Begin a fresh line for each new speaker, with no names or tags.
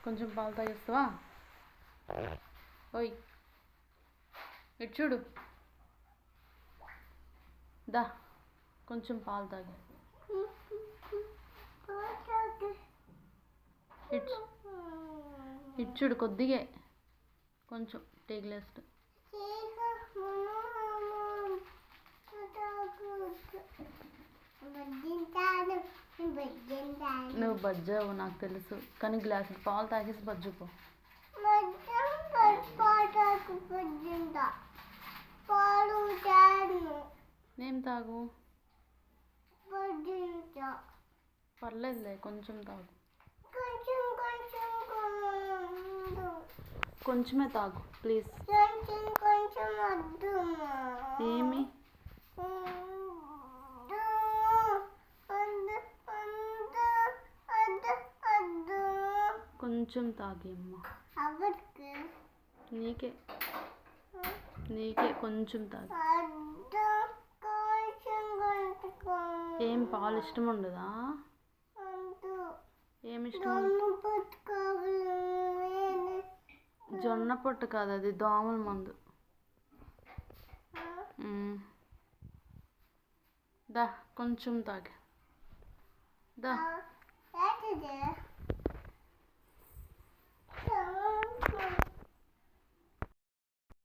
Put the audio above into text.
కొంచెం పాలు తాగిస్తావా? ఓయ్ ఇటు చూడు, దా కొంచెం పాలు తాగి. ఇటు చూడు, కొద్దిగా కొంచెం టీ గ్లాస్. నువ్వు బజ్జావు నాకు తెలుసు, కానీ గ్లాస్ పాలు తాగేసి బజ్జుపో. ఏం తాగు, పర్లేదులే కొంచెం తాగు, కొంచెమే తాగు ప్లీజ్. ఏమి కొంచెం తాగేమ్మా, నీకే కొంచెం తాగు. ఏం పాలు ఇష్టం ఉండదా? ఏమి ఇష్టం? జొన్న పొట్టు కాదు, అది దోమల మందు. దా కొంచెం తాగే, దా.